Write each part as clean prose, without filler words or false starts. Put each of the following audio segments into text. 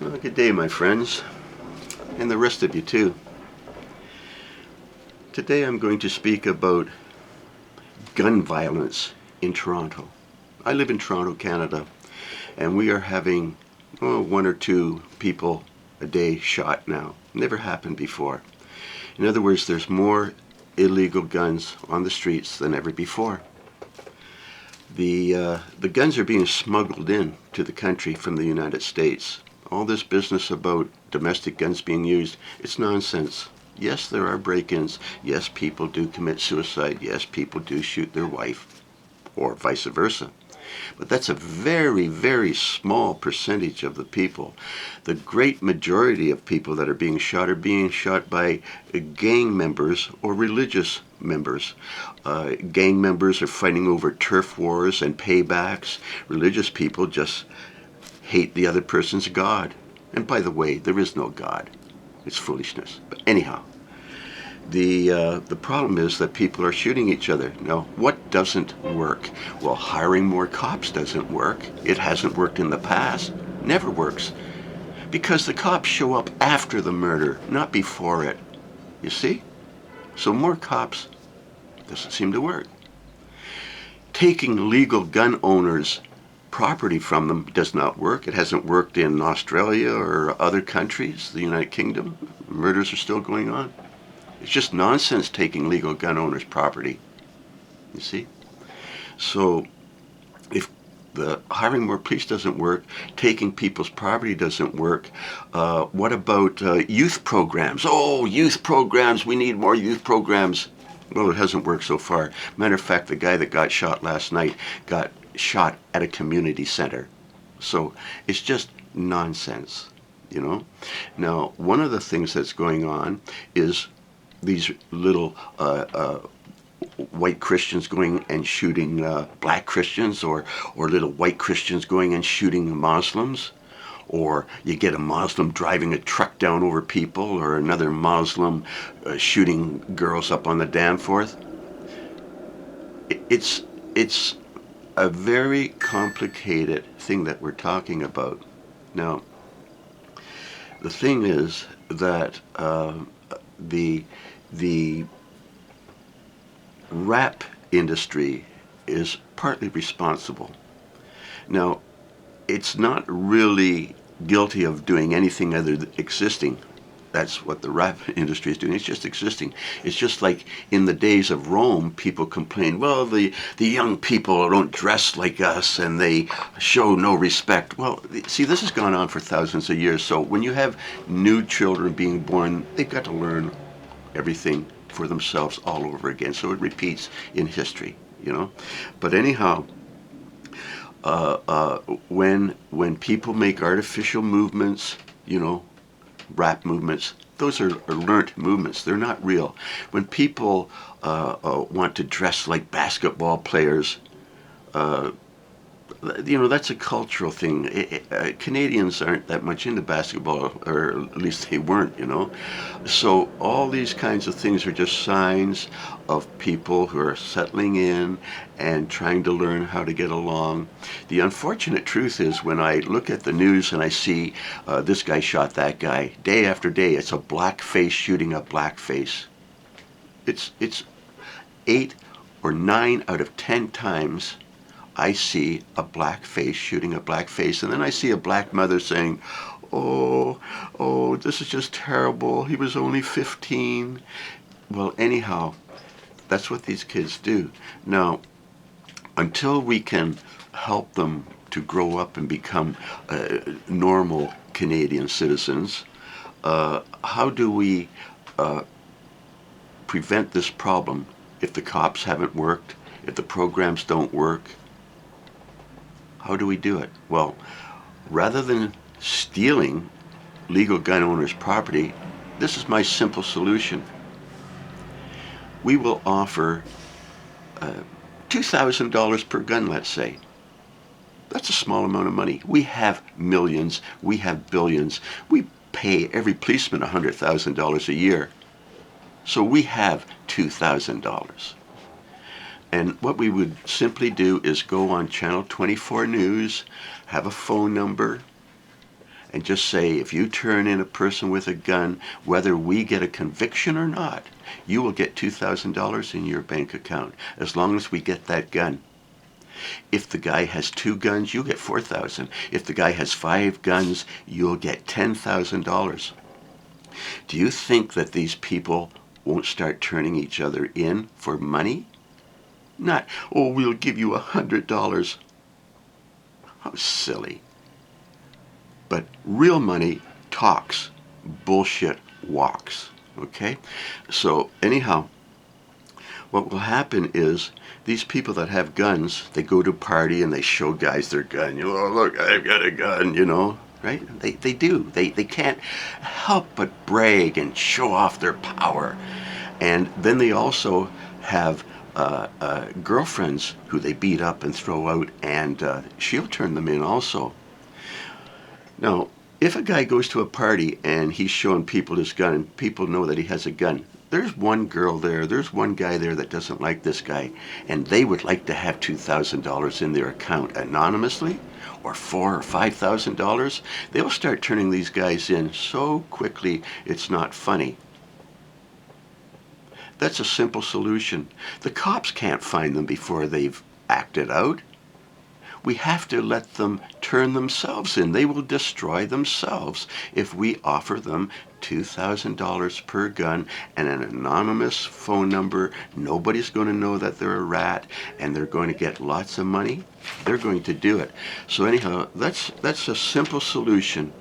Well, good day, my friends, and the rest of you too. Today I'm going to speak about gun violence in Toronto. I live in Toronto, Canada, and we are having one or two people a day shot now. Never happened before. In other words, there's more illegal guns on the streets than ever before. The guns are being smuggled in to the country from the United States. All this business about domestic guns being used, it's nonsense. Yes, there are break-ins. Yes, people do commit suicide. Yes, people do shoot their wife, or vice versa. But that's a very, very small percentage of the people. The great majority of people that are being shot by gang members or religious members. Gang members are fighting over turf wars and paybacks. Religious people just hate the other person's God. And by the way, there is no God. It's foolishness. But anyhow, the problem is that people are shooting each other. Now, what doesn't work? Well, hiring more cops doesn't work. It hasn't worked in the past. Never works. Because the cops show up after the murder, not before it. You see? So more cops doesn't seem to work. Taking legal gun owners' property from them does not work. It hasn't worked in Australia or other countries, the United Kingdom. Murders are still going on. It's just nonsense taking legal gun owners' property. You see? So if the hiring more police doesn't work, taking people's property doesn't work, what about youth programs? Oh, youth programs, we need more youth programs. Well, it hasn't worked so far. Matter of fact, the guy that got shot last night got shot at a community center. So it's just nonsense, you know? Now, one of the things that's going on is these little white Christians going and shooting black Christians, or little white Christians going and shooting Muslims. Or you get a Muslim driving a truck down over people, or another Muslim shooting girls up on the Danforth. It's a very complicated thing that we're talking about. Now, the thing is that the rap industry is partly responsible. Now, it's not really guilty of doing anything other than existing. That's what the rap industry is doing. It's just existing. It's just like in the days of Rome, people complained, well, the young people don't dress like us and they show no respect. Well, see, this has gone on for thousands of years. So when you have new children being born, they've got to learn everything for themselves all over again. So it repeats in history, you know. But anyhow, when people make artificial movements, you know, rap movements, those are learnt movements. They're not real. When people want to dress like basketball players, you know, that's a cultural thing. Canadians aren't that much into basketball, or at least they weren't, you know. So all these kinds of things are just signs of people who are settling in and trying to learn how to get along. The unfortunate truth is, when I look at the news and I see this guy shot that guy, day after day, it's a black face shooting a black face. It's 8 or 9 out of 10 times I see a black face shooting a black face, and then I see a black mother saying, oh, this is just terrible. He was only 15. Well, anyhow, that's what these kids do. Now, until we can help them to grow up and become normal Canadian citizens, how do we prevent this problem if the cops haven't worked, if the programs don't work? How do we do it? Well, rather than stealing legal gun owners' property, this is my simple solution. We will offer $2,000 per gun, let's say. That's a small amount of money. We have millions. We have billions. We pay every policeman $100,000 a year. So we have $2,000. And what we would simply do is go on Channel 24 News, have a phone number, and just say, if you turn in a person with a gun, whether we get a conviction or not, you will get $2,000 in your bank account as long as we get that gun. If the guy has 2 guns, you'll get $4,000. If the guy has 5 guns, you'll get $10,000. Do you think that these people won't start turning each other in for money? Not, oh, we'll give you $100. How silly. But real money talks, bullshit walks. Okay? So anyhow, what will happen is these people that have guns, they go to a party and they show guys their gun. Oh, look, I've got a gun, right? They do. They can't help but brag and show off their power. And then they also have girlfriends who they beat up and throw out, and she'll turn them in also. Now, if a guy goes to a party and he's showing people his gun and people know that he has a gun, there's one girl there, there's one guy there that doesn't like this guy, and they would like to have $2,000 in their account anonymously, or $4,000 or $5,000. They'll start turning these guys in so quickly it's not funny. That's a simple solution. The cops can't find them before they've acted out. We have to let them turn themselves in. They will destroy themselves if we offer them $2,000 per gun and an anonymous phone number. Nobody's going to know that they're a rat, and they're going to get lots of money. They're going to do it. So anyhow, that's a simple solution.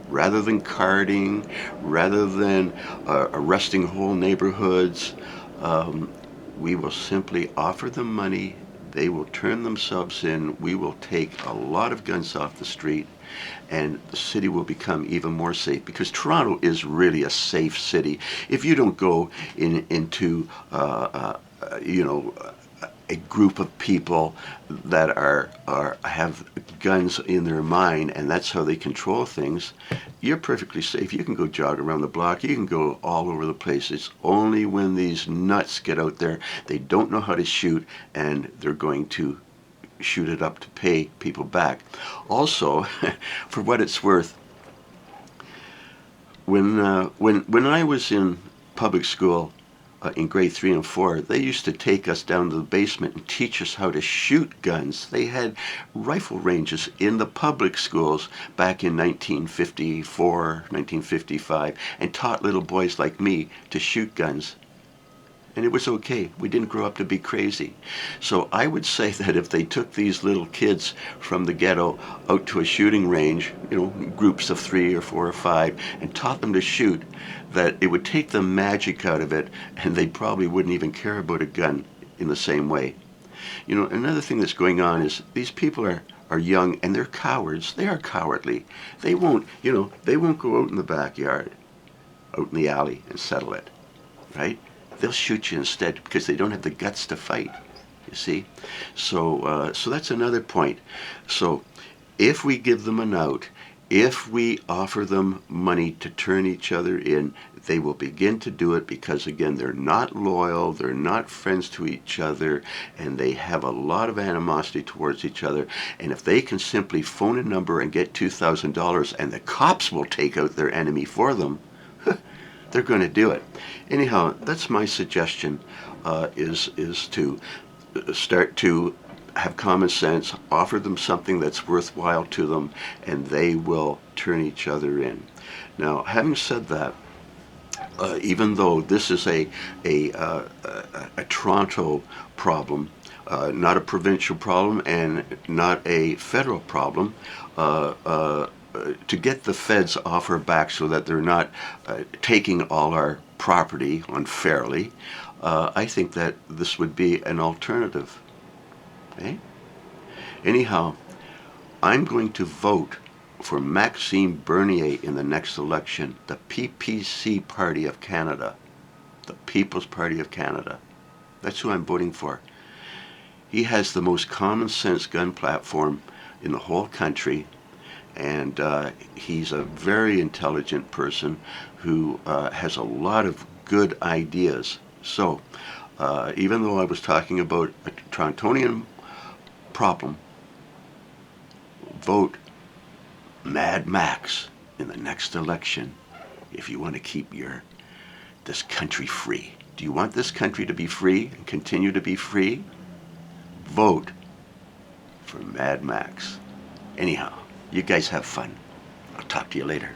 Rather than carding, rather than arresting whole neighborhoods, we will simply offer them money. They will turn themselves in. We will take a lot of guns off the street, and the city will become even more safe, because Toronto is really a safe city. If you don't go into a group of people that have guns in their mind, and that's how they control things, you're perfectly safe. You can go jog around the block. You can go all over the place. It's only when these nuts get out there, they don't know how to shoot, and they're going to shoot it up to pay people back. Also, for what it's worth, when I was in public school, in grade 3 and 4, they used to take us down to the basement and teach us how to shoot guns. They had rifle ranges in the public schools back in 1954, 1955, and taught little boys like me to shoot guns. And it was okay. We didn't grow up to be crazy. So I would say that if they took these little kids from the ghetto out to a shooting range, groups of 3 or 4 or 5, and taught them to shoot, that it would take the magic out of it, and they probably wouldn't even care about a gun in the same way. Another thing that's going on is these people are young, and they're cowards. They are cowardly. They won't go out in the backyard, out in the alley, and settle it, right? They'll shoot you instead because they don't have the guts to fight, you see? So that's another point. So if we give them an out, if we offer them money to turn each other in, they will begin to do it because, again, they're not loyal, they're not friends to each other, and they have a lot of animosity towards each other. And if they can simply phone a number and get $2,000 and the cops will take out their enemy for them, they're going to do it. Anyhow, that's my suggestion, is to start to have common sense, offer them something that's worthwhile to them, and they will turn each other in. Now, having said that, even though this is a Toronto problem, not a provincial problem and not a federal problem, to get the feds off our back so that they're not taking all our property unfairly, I think that this would be an alternative. Okay? Anyhow, I'm going to vote for Maxime Bernier in the next election, the PPC Party of Canada, the People's Party of Canada. That's who I'm voting for. He has the most common sense gun platform in the whole country, and he's a very intelligent person who has a lot of good ideas. So even though I was talking about a Torontonian problem, vote Max. Mad Max in the next election if you want to keep this country free. Do you want this country to be free and continue to be free? Vote for Mad Max. Anyhow, you guys have fun. I'll talk to you later.